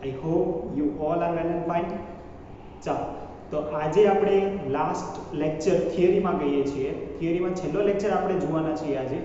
I hope you all are well and fine. ચાલો તો આજે આપણે લાસ્ટ લેક્ચર થિયરીમાં કહીએ છીએ, થિયરીમાં છેલ્લો લેક્ચર આપણે જોવાના છીએ આજે,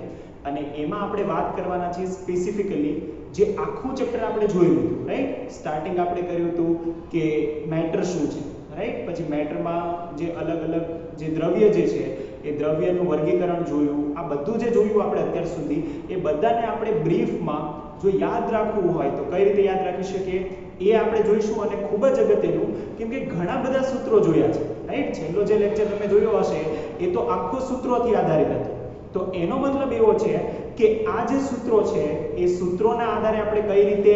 અને એમાં આપણે વાત કરવાના છીએ સ્પેસિફિકલી જે આખું ચેપ્ટર આપણે જોયું હતું, રાઈટ. સ્ટાર્ટિંગ આપણે કર્યું હતું કે મેટર શું છે, રાઈટ. પછી મેટરમાં જે અલગ અલગ જે દ્રવ્ય જે છે એ દ્રવ્યનું વર્ગીકરણ જોયું. આ બધું જે જોયું આપણે અત્યાર સુધી એ બધાને આપણે બ્રીફમાં જો યાદ રાખવું હોય તો કઈ રીતે યાદ રાખી શકીએ એ આપણે જોઈશું. અને ખૂબ જ અગત્યનું, કેમ કે ઘણા બધા સૂત્રો જોયા છે, રાઈટ. છેલ્લો જે લેક્ચર તમે જોયો હશે એ તો આખો સૂત્રોથી આધારિત હતો. તો એનો મતલબ એવો છે કે આ જે સૂત્રો છે એ સૂત્રોના આધારે આપણે કઈ રીતે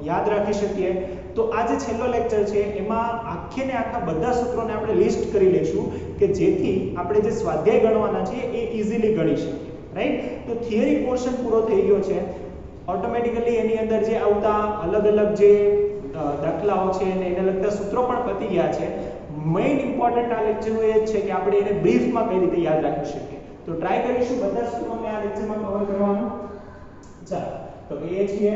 યાદ રાખી શકીએ. તો આ જે છેલ્લો લેક્ચર છે એમાં આખે ને આખા બધા સૂત્રોને આપણે લિસ્ટ કરી લઈશું કે જેથી આપણે જે સ્વાધ્યાય ગણવાના છે એ ઇઝીલી ગણી શકીએ, રાઈટ. તો થિયરી પોર્શન પૂરો થઈ ગયો છે. ઓટોમેટિકલી એની અંદર જે આવતા અલગ અલગ જે દાખલાઓ છે અને એને લગતા સૂત્રો પણ પતી ગયા છે. મેઇન ઇમ્પોર્ટન્ટ આ લેક્ચરનું એ જ છે કે આપણે એને બ્રીફમાં કઈ રીતે યાદ રાખી શકીએ. તો ટ્રાય કરીશું બધા સૂત્રોને આ લેક્ચરમાં કવર કરવાનું. ચાલો તો એ છીએ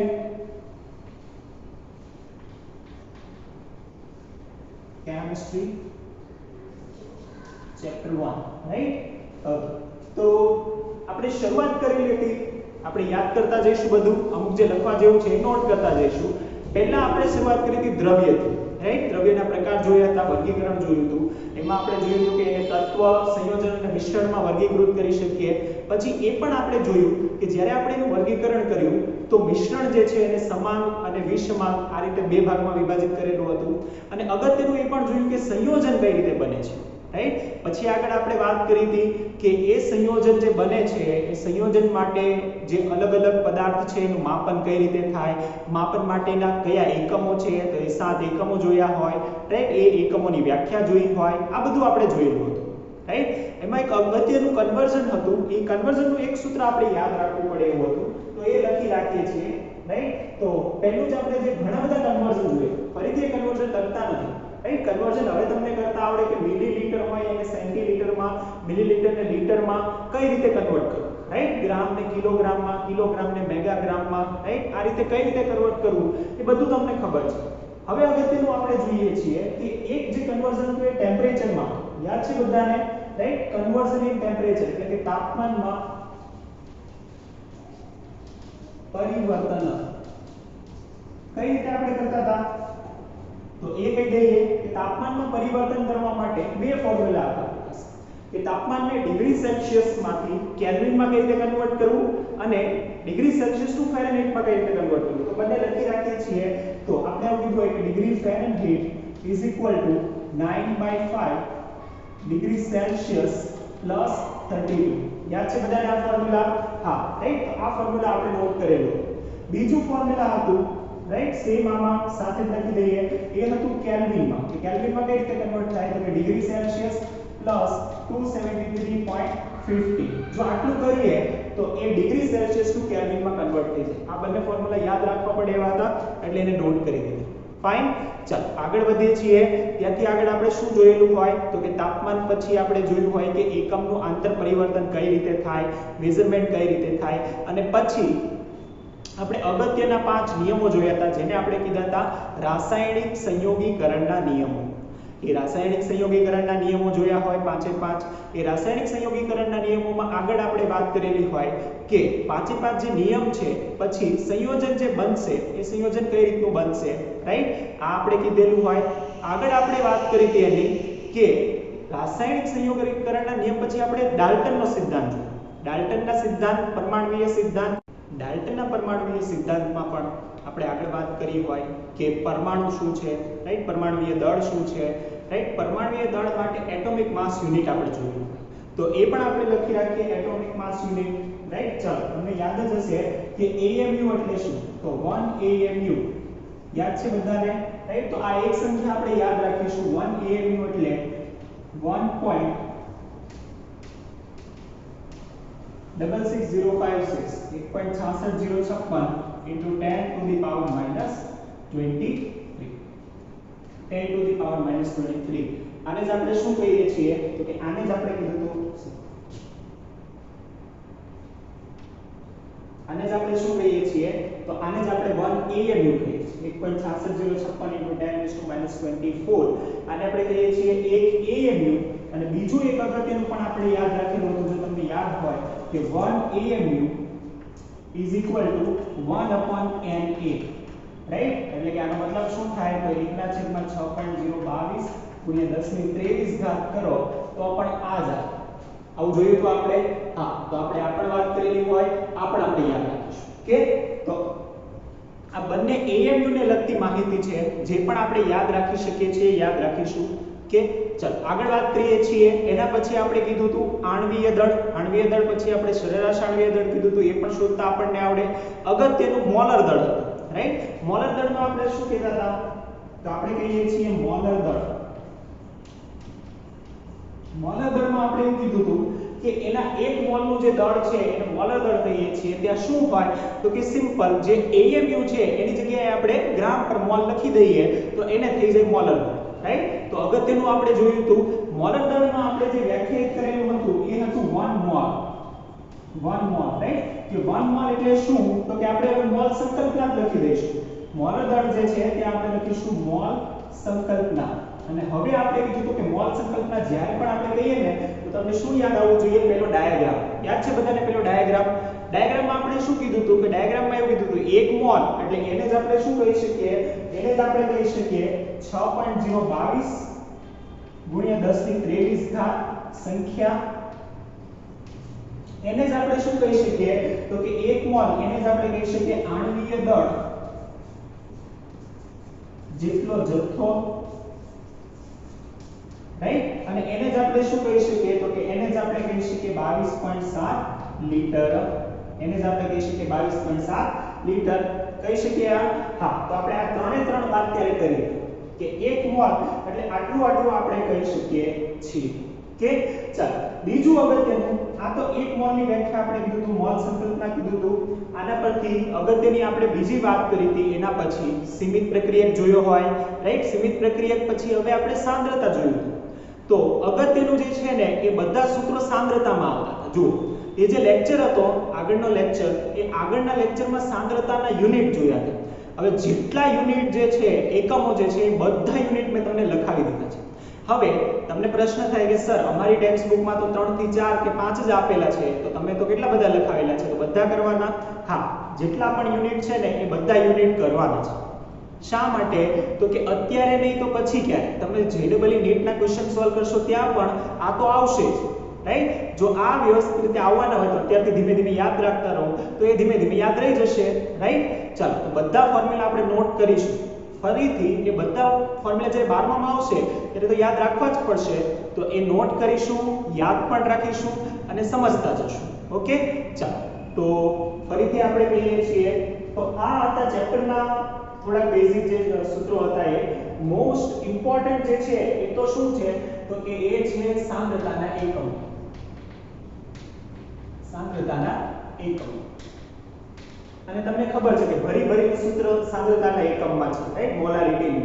કેમિસ્ટ્રી ચેપ્ટર 1, રાઈટ. તો આપણે શરૂઆત કરી હતી, આપણે યાદ કરતા જઈશું બધું, અમુક જે લખવા જેવું છે એ નોટ કરતા જઈશું. પહેલા આપણે શરૂઆત કરી હતી દ્રવ્યથી, રાઈટ. દ્રવ્યના પ્રકાર જોયા હતા, વર્ગીકરણ જોયું હતું. એમાં આપણે જોયું હતું કે એને તત્વ, સંયોજન અને મિશ્રણમાં વર્ગીકૃત કરી શકીએ. પછી એ પણ આપણે જોયું કે જ્યારે આપણે એનું વર્ગીકરણ કર્યું તો મિશ્રણ જે છે એને સમાન અને વિષમાન આ રીતે બે ભાગમાં વિભાજિત કરેલું હતું. અને અગત્યનું એ પણ જોયું કે સંયોજન કઈ રીતે બને છે, રાઈટ. પછી આગળ આપણે વાત કરી હતી કે એ સંયોજન જે બને છે એ સંયોજન માટે જે અલગ અલગ પદાર્થ છે એનું માપન કઈ રીતે થાય, માપન માટેના કયા એકમો છે, તો એ 7 એકમો જોયા હોય, રાઈટ. એ એકમોની વ્યાખ્યા જોઈ હોય, આ બધું આપણે જોયેલું હતું, રાઈટ. એમાં એક અગત્યનું કન્વર્ઝન હતું. એ કન્વર્ઝનનું એક સૂત્ર આપણે યાદ રાખવું પડે એવું હતું, તો એ લખી રાખીએ છીએ, રાઈટ. તો પહેલું જ આપણે જે ઘણા બધા કન્વર્ઝન જોઈએ, ફરીથી એ કન્વર્ઝન કરતા નથી, રાઈટ. કન્વર્ઝન હવે તમને કરતા આવડે કે મિલીલીટર હોય એને સેન્ટીલીટરમાં, મિલીલીટરને લીટરમાં કઈ રીતે કન્વર્ટ કરવું, રાઈટ. ગ્રામને કિલોગ્રામમાં, કિલોગ્રામને મેગાગ્રામમાં, રાઈટ. આ રીતે કઈ રીતે કન્વર્ટ કરવું એ બધું તમને ખબર છે. હવે અગત્યનું આપણે જોઈએ છીએ કે એક જે કન્વર્ઝન હતું એ ટેમ્પરેચરમાં, યાદ છે બધાને, રાઈટ. કન્વર્ઝન ઇન ટેમ્પરેચર એટલે કે તાપમાનમાં પરિવર્તન કઈ રીતે આપણે કરતા હતા. તો એ કહી દઈએ કે તાપમાનમાં પરિવર્તન કરવા માટે બે ફોર્મ્યુલા હતા કે તાપમાનને ડિગ્રી સેલ્સિયસ માંથી કેલ્વિનમાં કઈ રીતે કન્વર્ટ કરવું અને ડિગ્રી સેલ્સિયસ ટુ ફેરનહીટમાં કઈ રીતે કન્વર્ટ કરવું. તો બંને લખી રાખીએ છીએ. તો આપણે એવું કીધું કે degree Fahrenheit is equal to 9/5 degree Celsius plus 32. યાદ છે બધાને આ ફોર્મ્યુલા? હા, રાઈટ. તો આ ફોર્મ્યુલા આપણે નોટ કરેલું. બીજું ફોર્મ્યુલા હતું, રાઈટ, સેમ આમાં સાથે લખી દઈએ, એ હતું કેલ્વિનમાં. કે કેલ્વિનમાં કઈ રીતે કન્વર્ટ થાય, તો કે ડિગ્રી સેલ્સિયસ પ્લસ 273.50. જો આટલું કરીએ તો એ ડિગ્રી સેલ્સિયસ ટુ કેલ્વિનમાં કન્વર્ટ થઈ જાય. આ બંને ફોર્મ્યુલા યાદ રાખવા પડે એવા હતા એટલે એને નોટ કરી દીધા. ફાઇન. ચાલો આગળ વધીએ છીએ. ત્યાંથી આગળ આપણે શું જોયેલું હોય તો કે તાપમાન પછી આપણે જોયું હોય કે એકમનું આંતર પરિવર્તન કઈ રીતે થાય, મેઝરમેન્ટ કઈ રીતે થાય, અને પછી આપણે અગત્યના 5 નિયમો જોયા હતા જેને આપણે કીધા હતા રાસાયણિક સંયોગીકરણના નિયમો. એ રાસાયણિક સંયોગીકરણના નિયમો જોયા હોય 5 એ રાસાયણિક સંયોગીકરણના નિયમોમાં આગળ આપણે વાત કરેલી હોય કે 5 જે નિયમ છે પછી સંયોજન જે બનશે એ સંયોજન કઈ રીતનું બનશે, રાઈટ. આ આપણે કીધેલું હોય. આગળ આપણે વાત કરી હતી એની કે રાસાયણિક સંયોગીકરણના નિયમ પછી આપણે ડાલ્ટનનો સિદ્ધાંત જોયો. ડાલ્ટનના સિદ્ધાંત, પરમાણુય સિદ્ધાંત, ડાલ્ટનના પરમાણુય સિદ્ધાંતમાં પણ આપણે આગળ વાત કરી હોય કે પરમાણુ શું છે, રાઈટ. પરમાણુય દળ શું છે, રાઈટ. પરમાણુય દળ માટે એટોમિક માસ યુનિટ આપણે જોયું, તો એ પણ આપણે લખી રાખીએ એટોમિક માસ યુનિટ, રાઈટ. ચાલો તમને યાદ જ હશે કે AMU એટલે શું, તો 1 AMU યાદ છે બધાને, રાઈટ. તો આ એક સંખ્યા આપણે યાદ રાખીશું. 1 AMU એટલે 1.66056 1.66056 into 10 to the power minus 23 10 to the power minus 23. આને જ આપણે શું કહીએ છીએ તો કે આને જ આપણે કીધું તો આને જ આપણે શું કહીએ છીએ તો આને જ આપણે 1 AMU કહીએ છીએ 1.6606 × 10⁻24 આને આપણે કહીએ છીએ 1 AMU અને બીજું એક અગત્યનું પણ આપણે યાદ રાખેલું હતું જો તમને યાદ હોય કે 1 AMU is equal to 1/NA right એટલે કે આનો મતલબ શું થાય તો 1/6.022 × 10⁻23 ઘાત કરો તો પણ આ જ આવે આવું જોયું તો આપણે હા તો આપણે આ પણ વાત કરેલી હોય આ પણ આપણે યાદ રાખીશું કે તો આ બંને AMU ને લગતી માહિતી છે જે પણ આપણે યાદ રાખી શકીએ છીએ યાદ રાખીશું કે ચલ આગળ વાત કરીએ છીએ એના પછી આપણે કીધું હતું આણ્વીય દળ પછી આપણે સરેરાશ આણ્વીય દળ કીધું હતું એ પણ શોધતા આપણને આવડે અગત્યનું મોલર દળ હતું રાઈટ મોલર દળમાં આપણે શું કહેતા હતા તો આપણે કહીએ છીએ મોલર દળમાં આપણે એવું કીધું હતું કે એના 1 મોલનું જે દળ છે એને મોલર દળ કહીએ છીએ ત્યાં શું હોય તો કે સિમ્પલ જે AMU છે એની જગ્યાએ આપણે ગ્રામ પર મોલ લખી દઈએ તો એને થઈ જાય મોલર દળ રાઈટ તો અગત્યનું આપણે જોયું હતું મોલર દળમાં આપણે જે વ્યાખ્યાયિત કરેલું હતું એ હતું 1 મોલ રાઈટ કે 1 મોલ એટલે શું તો કે આપણે હવે મોલ સંકલ્પના જ લખી દઈશું મોલર દળ જે છે ત્યાં આપણે લખીશું મોલ સંકલ્પના અને હવે આપણે કીધું કે મોલ સંકલ્પના જ્યારે પણ આપણે કહીએ ને તો તમને શું યાદ આવવું જોઈએ પેલો ડાયાગ્રામ યાદ છે બધાને પેલો ડાયાગ્રામમાં આપણે શું કીધું હતું કે ડાયાગ્રામમાં એવું કીધું હતું 1 મોલ એટલે એને જ આપણે શું કહી શકીએ એને જ આપણે કહી શકીએ 6.022 × 10⁻23 ઘાત સંખ્યા એને જ આપણે શું કહી શકીએ તો કે 1 મોલ એને જ આપણે કહી શકીએ આણ્વીય દળ જેટલો જથ્થો રાઈટ અને એને જ આપણે શું કહી શકીએ તો કે એને જ આપણે કહી શકીએ 22.7 લીટર એને જ આપણે કહી શકીએ 22.7 લીટર કહી શકીએ હા તો આપણે આ ત્રણ વાત ત્યારે કરીએ કે 1 મોલ એટલે આટલું આપણે કહી શકીએ છીએ કે ચાલો બીજું અગત્યનું આ તો 1 મોલની વ્યાખ્યા આપણે કીધું હતું મોલ સંકલ્પના કીધું હતું આના પરથી અગત્યની આપણે બીજી વાત કરી હતી એના પછી સીમિત પ્રક્રિયક જોયો હોય રાઈટ સીમિત પ્રક્રિયક પછી હવે આપણે સાંદ્રતા જોયું તો અગત્યનું જે છે ને એ બધા સૂત્રો સાંદ્રતામાં આવતા હતા જુઓ એ જે લેક્ચર હતો આગળનો લેક્ચર એ આગળના લેક્ચરમાં સાંદ્રતાના યુનિટ જોયા હતા હવે જેટલા યુનિટ જે છે એકમો જે છે એ બધા યુનિટ મેં તમને લખાવી દીધા છે હવે તમને પ્રશ્ન થાય કે સર અમારી ટેક્સ્ટ બુકમાં તો 3 થી 4 કે 5 જ આપેલા છે તો તમે તો કેટલા બધા લખાવેલા છે તો બધા કરવાના હા જેટલા પણ યુનિટ છે ને એ બધા યુનિટ કરવાના છે શા માટે તો કે અત્યારે નહીં તો પછી ક્યારે તમે જેડબલી નીટના ક્વેશ્ચન સોલ્વ કરશો ત્યાં પણ આ તો આવશે જ રાઈટ જો આ વ્યવસ્થિત રીતે આવવાના હોય તો અત્યારથી ધીમે ધીમે યાદ રાખતા રહો તો એ ધીમે ધીમે યાદ રહી જશે રાઈટ ચાલો તો બધા ફોર્મ્યુલા આપણે નોટ કરીશું ફરીથી એ બધા ફોર્મ્યુલા જ્યારે 12માં આવશે ત્યારે તો યાદ રાખવા જ પડશે તો એ નોટ કરીશું યાદ પણ રાખીશું અને સમજતા જશું ઓકે ચાલો તો ફરીથી આપણે કહીએ છીએ તો આ હતા ચેપ્ટરના થોડા બેઝિક જે સૂત્રો હતા એ મોસ્ટ ઇમ્પોર્ટન્ટ જે છે એ તો શું છે તો કે એ છે સાંદ્રતાના એકમ અને તમને ખબર છે કે ભરી સૂત્ર સાંદ્રતાના એકમમાં છે રાઈટ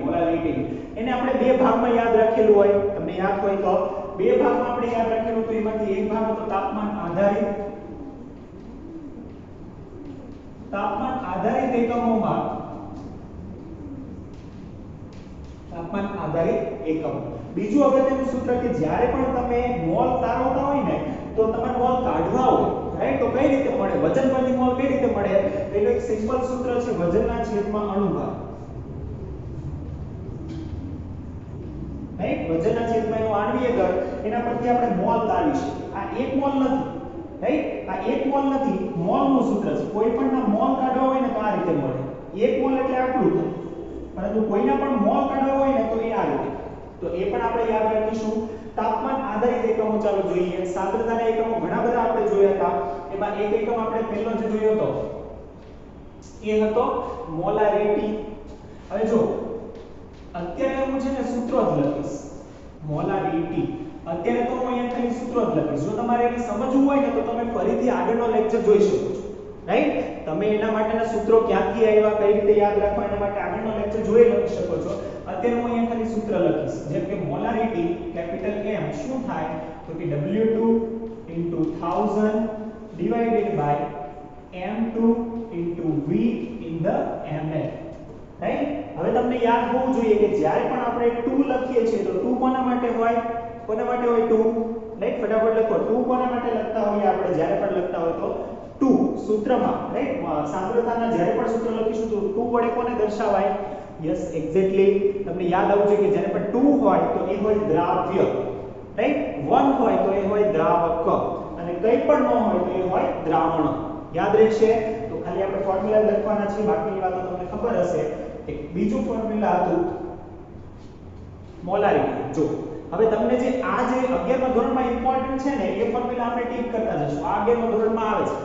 મોલારિટી એને આપણે બે ભાગમાં યાદ રાખેલું હોય તમને યાદ હોય તો બે ભાગમાં આપણે યાદ રાખેલું તો એમાંથી એક ભાગ હતો તાપમાન આધારિત એકમોમાં તાપમાન આધારિત એકમ બીજું અગત્યનું સૂત્ર કે જ્યારે પણ તમે મોલ તારવતા હોય ને તો તમારે મોલ કાઢવા હોય રાઈટ તો કઈ રીતે મળે વજન પરથી મોલ કઈ રીતે મળે એનું એક સિમ્પલ સૂત્ર છે વજનના છેદમાં અણુભાર રાઈટ વજનના છેદમાં એનું આણ્વીય દળ એના પરથી આપણે મોલ તારવી શકીએ આ એક મોલ નથી રાઈટ આ એક મોલ નથી મોલનું સૂત્ર છે કોઈ પણ ના મોલ કાઢવા હોય ને તો આ રીતે મળે એક મોલ એટલે આટલું થાય પરંતુ કોઈના પણ મોલ કાઢવા હોય ને તો એ આ રીતે તો એ પણ આપણે યાદ રાખીશું તાપમાન આધારિત એકમો ચાલો જોઈએ સાંદ્રતાના એકમો ઘણા બધા આપણે જોયા હતા એમાં એક એકમ આપણે પહેલો જે જોયો હતો એ હતો મોલારિટી હવે જો અત્યારે હું છે ને સૂત્રો જ લખીશ મોલારિટી અત્યારે તો હું અહીંયા ખાલી સૂત્રો જ લખીશ જો તમારે એને સમજવું હોય ને તો તમે ફરીથી આગળનો લેક્ચર જોઈ શકો છો રાઈટ તમે એના માટેના સૂત્રો ક્યાંથી આવ્યા કઈ રીતે યાદ રાખવા એના માટે આગળનો લેક્ચર જોઈ લખી શકો છો અત્યારે હું અહીંયા ખાલી સૂત્ર લખીશ જેમ કે મોલારિટી કેપિટલ M શું થાય તો કે W2 * 1000 / m2 into v in the ml, right. હવે તમને યાદ હોવું જોઈએ કે જ્યારે પણ આપણે 2 લખીએ છીએ તો 2 કોના માટે હોય? 2, રાઈટ. ફટાફટ લખો. 2 કોના માટે લખતા હોઈએ આપણે? જ્યારે પણ લખતા હોય તો 2 સૂત્રમાં, રાઈટ. સાંદ્રતાના જ્યારે પણ સૂત્ર લખીશું તો 2 વડે કોને દર્શાવાય? Yes, exactly. તમને યાદ આવવું જોઈએ કે જ્યારે પણ 2 હોય તો એ હોય દ્રાવ્ય, રાઈટ. 1 હોય તો એ હોય દ્રાવક, અને કંઈ પણ ન હોય તો એ હોય દ્રાવણ. યાદ રહેશે. તો ખાલી આપણે ફોર્મ્યુલા લખવાના છે, બાકીની વાતો તમને ખબર હશે. એક બીજું ફોર્મ્યુલા હતું મોલારિટી. જો હવે તમને જે આ જે 11મા ધોરણમાં ઇમ્પોર્ટન્ટ છે ને એ ફોર્મ્યુલા આપણે ટીક કરતા જશું. આ 11મા ધોરણમાં આવે છે.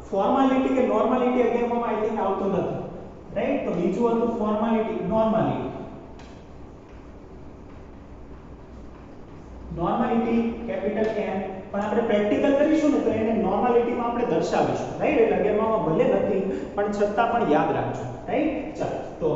ફોર્માલિટી કે નોર્માલિટી 11માં આઈ થિંક આવતો નથી, રાઈટ. તો બીજું હતું formality, normality. Normality capital N, પણ આપણે પ્રેક્ટિકલ કરીશું ને તો એને નોર્માલિટીમાં આપણે દર્શાવીશું, રાઈટ. એટલે 11માં ભલે નથી પણ છતાં પણ યાદ રાખજો, રાઈટ. ચાલો, તો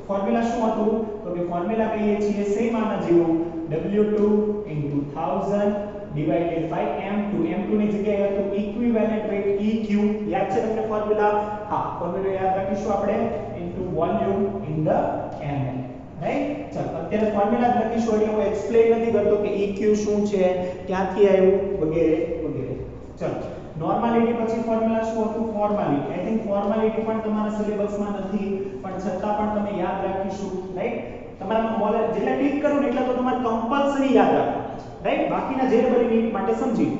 ફોર્મ્યુલા શું હતું? તો કે ફોર્મ્યુલા કહીએ છીએ સેમ આના જેવું, W2 * 1000 divided by M2. M2 ની જગ્યાએ હતું ઇક્વિવેલન્ટ વેટ EQ. યાદ છે તમને ફોર્મ્યુલા? હા, ફોર્મ્યુલા યાદ રાખીશું આપણે, into volume in the ml, right. ચાલો, અત્યારે ફોર્મ્યુલા જ લખીશું એટલે હું એક્સપ્લેન નથી કરતો કે EQ શું છે, ક્યાંથી આવ્યું, વગેરે વગેરે. ચાલો, નોર્માલિટી પછી ફોર્મ્યુલા શું હતું? ફોર્માલિટી. આઈ થિંક ફોર્માલિટી પણ તમારા સિલેબસમાં નથી, પણ છતાં પણ તમે યાદ રાખીશું, રાઈટ. તમારા મોલર જેટલા ટીક કરો ને એટલા તો તમારે કમ્પલ્સરી યાદ રાખવાના છે, રાઈટ. બાકીના જે બધી નીટ માટે સમજી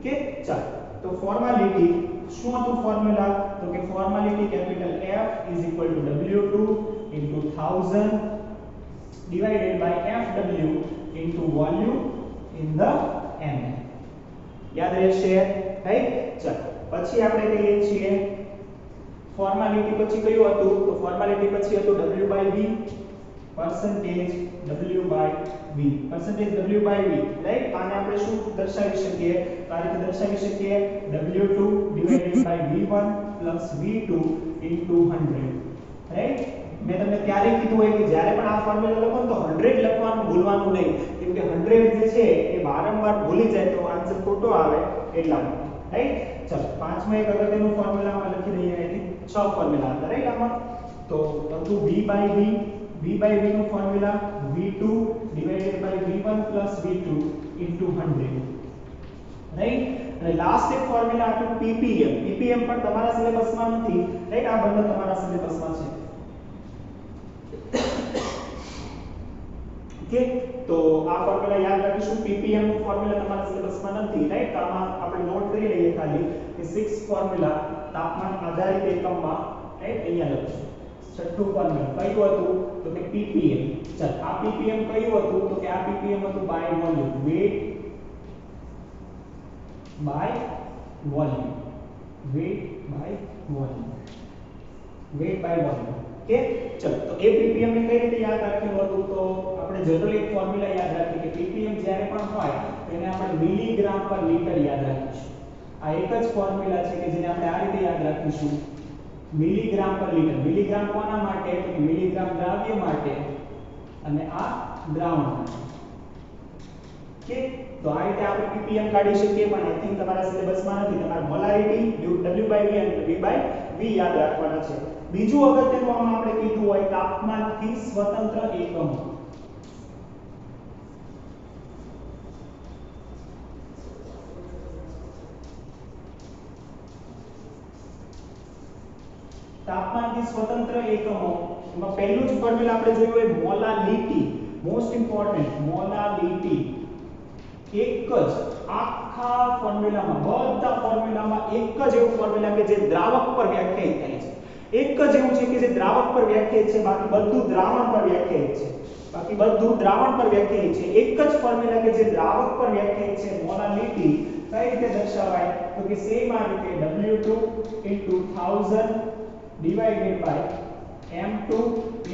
કે. ચાલો, તો ફોર્માલિટી શું હતું ફોર્મ્યુલા? તો કે formality capital F = W2 * 1000 divided by FW into volume in the ml. યાદ રહેશે, રાઈટ. ચાલો, પછી આપણે કહીએ છીએ ફોર્માલિટી પછી કયું હતું? તો ફોર્માલિટી પછી હતું W/V, percentage W/V, percentage W/V, right. આને આપણે શું દર્શાવી શકીએ? આ રીતે દર્શાવી શકીએ W2 divided by V1 plus V2 into 100, right. મેં તમને ત્યારે કીધું હોય કે જ્યારે પણ આ ફોર્મ્યુલા લખો તો 100 લખવાનું ભૂલવાનું નહીં, કેમ કે 100 જે છે એ વારંવાર ભૂલી જાય તો આન્સર ખોટો આવે એટલા માટે, રાઈટ. ચાલો, પાંચમા એક અગત્યનું ફોર્મ્યુલામાં લખી દઈએ. અહીંથી 6 ફોર્મ્યુલા હતા, રાઈટ. આમાં તો હતું V/V. V/V નું formula V2 divided by V1 plus V2 into 100, right. અને લાસ્ટ એક ફોર્મ્યુલા હતું ppm. ppm પણ તમારા સિલેબસમાં નથી, રાઈટ. આ બંને તમારા સિલેબસમાં છે. ઓકે, તો આ ફોર્મ્યુલા યાદ રાખીશું. ppm નું ફોર્મ્યુલા તમારા સિલેબસમાં નથી, રાઈટ. તો આમાં આપણે નોટ કરી લઈએ ખાલી કે 6 ફોર્મ્યુલા તાપમાન આધારિત એકમમાં, રાઈટ. અહીંયા લખીશું. છઠ્ઠું ફોર્મ્યુલા કયું હતું? તો કે ppm. ચાલ, આ ppm કયું હતું? તો કે આ ppm હતું by volume, weight by volume, weight by volume, weight by volume. Okay, ચલો, તો એ ppm ને કઈ રીતે યાદ રાખેલું હતું? તો આપણે જનરલી એક ફોર્મ્યુલા યાદ રાખીએ કે ppm જ્યારે પણ હોય તો એને આપણે મિલીગ્રામ પર લિટર યાદ રાખીશું. આ એક જ ફોર્મ્યુલા છે કે જેને આપણે આ રીતે યાદ રાખીશું, મિલીગ્રામ પર લિટર. મિલીગ્રામ કોના માટે? તો કે મિલીગ્રામ દ્રાવ્ય માટે અને આ દ્રાવણ માટે. ઓકે, તો આ રીતે આપણે ppm કાઢી શકીએ, પણ આઈ થિંક તમારા સિલેબસમાં નથી. તમારે મોલારિટી, W/V અને V/V યાદ રાખવાના છે. બીજું અગત્યનું આમાં આપણે કીધું હોય તાપમાનથી સ્વતંત્ર એકમો. તાપમાનથી સ્વતંત્ર એકમો, એમાં પહેલું જ ફોર્મ્યુલા આપણે જોયું હોય મોલાલિટી. Most important, molality. એક જ આખા ફોર્મ્યુલામાં, બધા ફોર્મ્યુલામાં એક જ એવું ફોર્મ્યુલા કે જે દ્રાવક પર વ્યાખ્યાયિત થાય છે. એક જ એવું છે કે જે દ્રાવક પર વ્યાખ્યાયિત છે, બાકી બધું દ્રાવણ પર વ્યાખ્યાયિત છે. બાકી બધું દ્રાવણ પર વ્યાખ્યાયિત છે. એક જ ફોર્મ્યુલા કે જે દ્રાવક પર વ્યાખ્યાયિત છે, મોલાલિટી. કઈ રીતે દર્શાવાય? તો કે સેમ આ રીતે W2 * 1000 divided by M2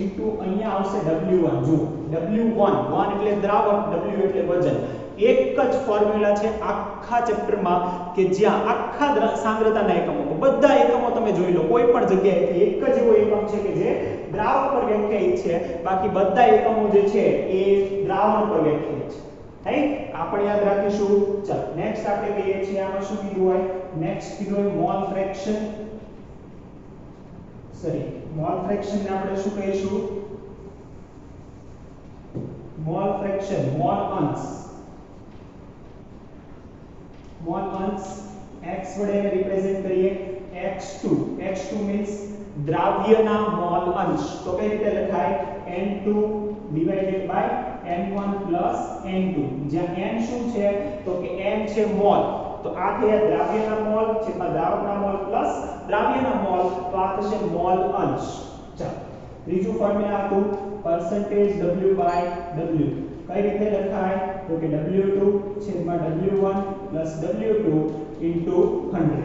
into અહીંયા આવશે W1. જો W1, 1 એટલે દ્રાવક, W એટલે વજન. એક જ ફોર્મ્યુલા છે આખા ચેપ્ટરમાં કે જ્યાં આખા સાંદ્રતાના એકમો, બધા એકમો તમે જોઈ લો કોઈ પણ જગ્યાએથી એક જ એવો એકમ છે કે જે દ્રાવક પર વ્યાખ્યાયિત છે, બાકી બધા એકમો જે છે એ દ્રાવણ પર વ્યાખ્યાયિત છે, રાઈટ. આપણે યાદ રાખીશું. ચાલો, નેક્સ્ટ આપણે કહીએ છીએ આમાં શું કીધું હોય? નેક્સ્ટ કીધું હોય mall fraction. Sorry mall fraction ને આપણે શું કહીશું? મોલ ફ્રેક્શન, મોલ અંશ x વડે રિપ્રેઝન્ટ કરીએ x2 મીન્સ દ્રાવ્યના મોલ અંશ. તો કઈ રીતે લખાય? n2 divided by n1 plus n2, જ્યાં n શું છે? તો કે n છે મોલ, તો આ થયા દ્રાવ્યના મોલ છેદમાં દ્રાવકના મોલ પ્લસ દ્રાવ્યના મોલ, તો આ થશે મોલ અંશ. ચાલો ત્રીજું ફોર્મ્યુલા હતું percentage w by w. કઈ રીતે લખાય? તો કે w2 છેદમાં w1 પ્લસ w2 into 100.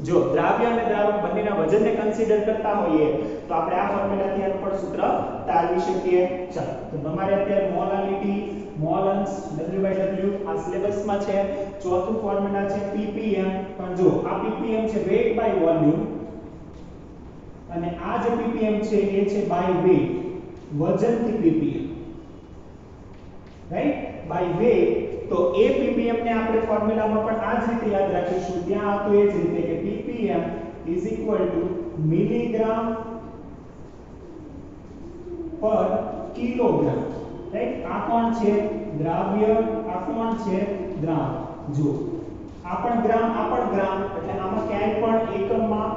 જો દ્રાવ્ય અને દ્રાવક બંનેના વજનને કન્સિડર કરતા હોઈએ તો આપણે આ ફોર્મ્યુલાથી આનું પણ સૂત્ર તારવી શકીએ. ચાલો તો તમારે અત્યારે મોલાલિટી, મોલ અંશ w by w આ સિલેબસમાં છે. ચોથું ફોર્મ્યુલા છે ppm, પણ જો આ ppm છે વેટ બાય વોલ્યુમ અને આ જે ppm છે એ છે બાય વેટ, વજનથી ppm, રાઈટ? By weight. તો એ ppm ને આપણે ફોર્મ્યુલામાં પણ આ જ રીતે યાદ રાખીશું. ત્યાં હતું એ જ રીતે કે ppm is equal to milligram પર કિલોગ્રામ, રાઈટ? આ કોણ છે? દ્રાવ્ય, આ કોણ છે? દ્રાવક. જો આ પણ ગ્રામ, આ પણ ગ્રામ, એટલે આમાં ક્યાંય પણ એકમમાં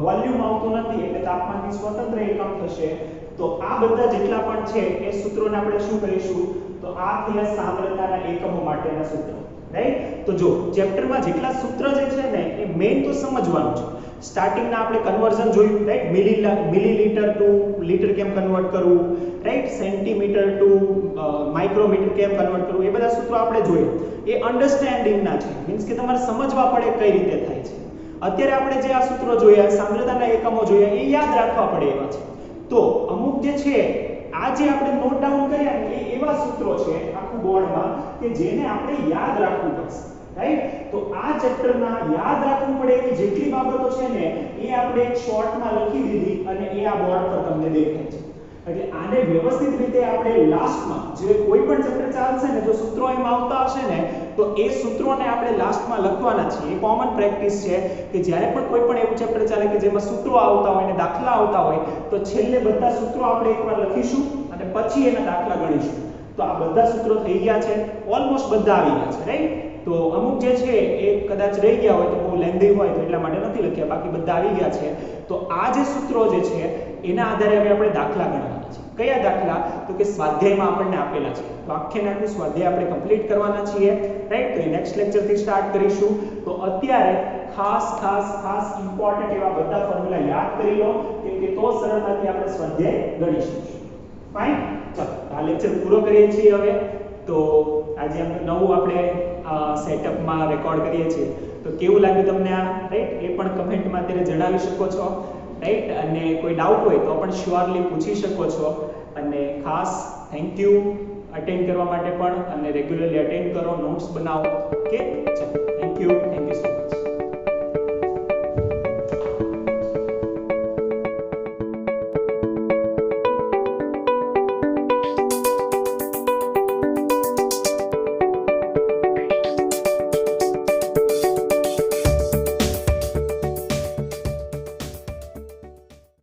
વોલ્યુમ આવતું નથી, એટલે તાપમાનથી સ્વતંત્ર એકમ થશે. તો આ બધા જેટલા પણ છે એ સૂત્રોને આપણે શું કરીશું? તો આ થયા સાંદ્રતાના એકમો માટેના સૂત્રો, રાઈટ? તો જો ચેપ્ટરમાં જેટલા સૂત્ર જે છે ને એ મેઈન તો સમજવાનું છે. સ્ટાર્ટિંગના આપણે કન્વર્ઝન જોયું, રાઈટ? મિલીલીટર ટુ લીટર કેમ કન્વર્ટ કરવું, રાઈટ? સેન્ટીમીટર ટુ માઇક્રોમીટર કેમ કન્વર્ટ કરવું, એ બધા સૂત્રો આપણે જોયા. એ અન્ડરસ્ટેન્ડિંગના છે, મીન્સ કે તમારે સમજવા પડે કઈ રીતે થાય છે. અત્યારે આપણે જે આ સૂત્રો જોયા, સાંદ્રતાના એકમો જોયા, એ યાદ રાખવા પડે એવા છે. તો અમુક જે છે આ જે આપણે નોટ ડાઉન કર્યા ને એ એવા સૂત્રો છે આખું બોર્ડમાં કે જેને આપણે યાદ રાખવું પડશે, રાઈટ? તો આ ચેપ્ટરના યાદ રાખવું પડે કે જેટલી બાબતો છે ને એ આપણે એક શોર્ટમાં લખી દીધી અને એ આ બોર્ડ પર તમને દેખાય છે. એટલે આને વ્યવસ્થિત રીતે આપણે લાસ્ટમાં જે કોઈ પણ ચેપ્ટર ચાલશે ને જો સૂત્રો એમાં આવતા હશે ને તો એ સૂત્રોને આપણે લાસ્ટમાં લખવાના છે. એ કોમન પ્રેક્ટિસ છે કે જ્યારે પણ કોઈ પણ એવું ચેપ્ટર ચાલે કે જેમાં સૂત્રો આવતા હોય ને દાખલા આવતા હોય તો છેલ્લે બધા સૂત્રો આપણે એકવાર લખીશું અને પછી એના દાખલા ગણીશું. તો આ બધા સૂત્રો થઈ ગયા છે, ઓલમોસ્ટ બધા આવી ગયા છે, રાઈટ? તો અમુક જે છે એ કદાચ રહી ગયા હોય તો બહુ લેન્ધી હોય તો એટલા માટે નથી લખ્યા, બાકી બધા આવી ગયા છે. તો આ જે સૂત્રો જે છે એના આધારે હવે આપણે દાખલા ગણવાના છે. કયા દાખલા? તો કે સ્વાધ્યાયમાં આપણને આપેલા છે. તો આખે આખું સ્વાધ્યાય આપણે કમ્પ્લીટ કરવાના છીએ, રાઈટ? તો નેક્સ્ટ લેક્ચરથી સ્ટાર્ટ કરીશું. તો અત્યારે ખાસ ઇમ્પોર્ટન્ટ એવા બધા ફોર્મ્યુલા યાદ કરી લો કેમ કે તો સરળતાથી આપણે સ્વાધ્યાય ગણી શકીશું. ફાઇન? ચાલો આ લેક્ચર પૂરો કરીએ છીએ હવે. તો આજે નવું આપણે સેટઅપમાં રેકોર્ડ કરીએ છીએ. તો કેવું લાગ્યું તમને આ, રાઈટ? એ પણ કમેન્ટમાં અત્યારે જણાવી શકો છો, રાઈટ? અને કોઈ ડાઉટ હોય તો પણ શ્યોરલી પૂછી શકો છો. અને ખાસ થેન્ક યુ અટેન્ડ કરવા માટે પણ, અને રેગ્યુલરલી અટેન્ડ કરો, નોટ્સ બનાવો. ઓકે, ચાલો થેન્ક યુ.